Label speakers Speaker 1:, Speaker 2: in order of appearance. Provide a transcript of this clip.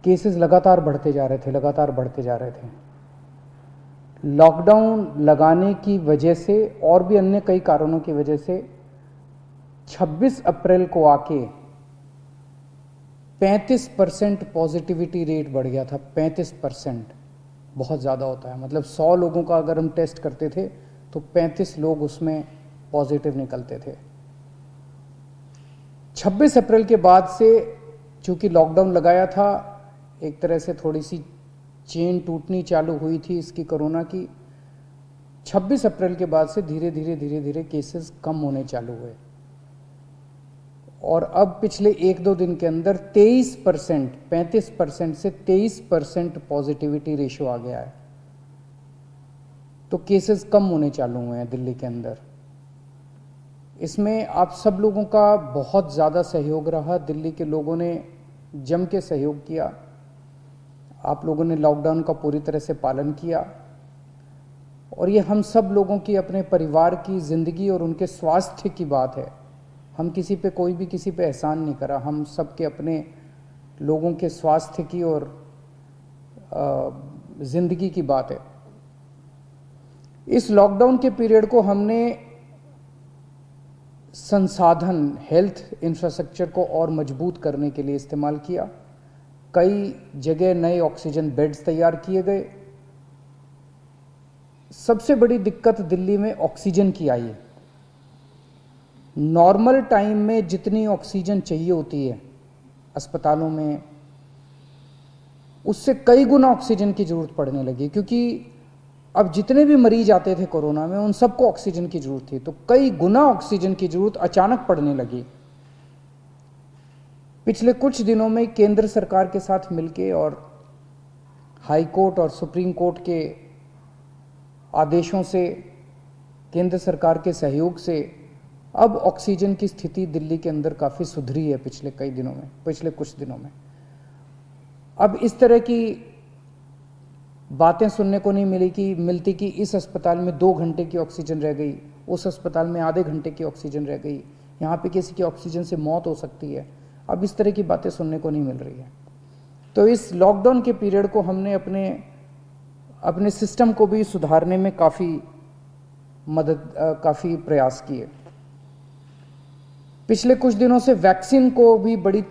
Speaker 1: Cases लगातार बढ़ते जा रहे थे। लॉकडाउन लगाने की वजह से और भी अन्य कई कारणों की वजह से 26 अप्रैल को आके 35% पॉजिटिविटी रेट बढ़ गया था। 35% बहुत ज़्यादा होता है, मतलब 100 लोगों का अगर हम टेस्ट करते थे तो 35 लोग उसमें पॉजिटिव निकलते थे। 26 अप्रैल के बाद से चूंकि लॉकडाउन लगाया था, एक तरह से थोड़ी सी चेन टूटनी चालू हुई थी इसकी, कोरोना की। 26 अप्रैल के बाद से धीरे धीरे केसेस कम होने चालू हुए और अब पिछले 1-2 दिन के अंदर 23%, 35% से 23% पॉजिटिविटी रेशियो आ गया है। तो केसेस कम होने चालू हुए हैं दिल्ली के अंदर। इसमें आप सब लोगों का बहुत ज़्यादा सहयोग रहा। दिल्ली के लोगों ने जम के सहयोग किया। आप लोगों ने लॉकडाउन का पूरी तरह से पालन किया और ये हम सब लोगों की, अपने परिवार की ज़िंदगी और उनके स्वास्थ्य की बात है। हम किसी पे, कोई भी किसी पे एहसान नहीं करा, हम सब के अपने लोगों के स्वास्थ्य की और ज़िंदगी की बात है। इस लॉकडाउन के पीरियड को हमने संसाधन, हेल्थ इंफ्रास्ट्रक्चर को और मजबूत करने के लिए इस्तेमाल किया। कई जगह नए ऑक्सीजन बेड्स तैयार किए गए। सबसे बड़ी दिक्कत दिल्ली में ऑक्सीजन की आई है। नॉर्मल टाइम में जितनी ऑक्सीजन चाहिए होती है अस्पतालों में, उससे कई गुना ऑक्सीजन की ज़रूरत पड़ने लगी, क्योंकि अब जितने भी मरीज आते थे कोरोना में उन सबको ऑक्सीजन की ज़रूरत थी, तो कई गुना ऑक्सीजन की ज़रूरत अचानक पड़ने लगी। पिछले कुछ दिनों में केंद्र सरकार के साथ मिलके और हाई कोर्ट और सुप्रीम कोर्ट के आदेशों से, केंद्र सरकार के सहयोग से अब ऑक्सीजन की स्थिति दिल्ली के अंदर काफ़ी सुधरी है पिछले कुछ दिनों में। अब इस तरह की बातें सुनने को नहीं मिलती कि इस अस्पताल में 2 घंटे की ऑक्सीजन रह गई, उस अस्पताल में आधे घंटे की ऑक्सीजन रह गई, यहाँ पे किसी की ऑक्सीजन से मौत हो सकती है। अब इस तरह की बातें सुनने को नहीं मिल रही है। तो इस लॉकडाउन के पीरियड को हमने अपने सिस्टम को भी सुधारने में काफ़ी प्रयास किए। पिछले कुछ दिनों से वैक्सीन को भी बड़ी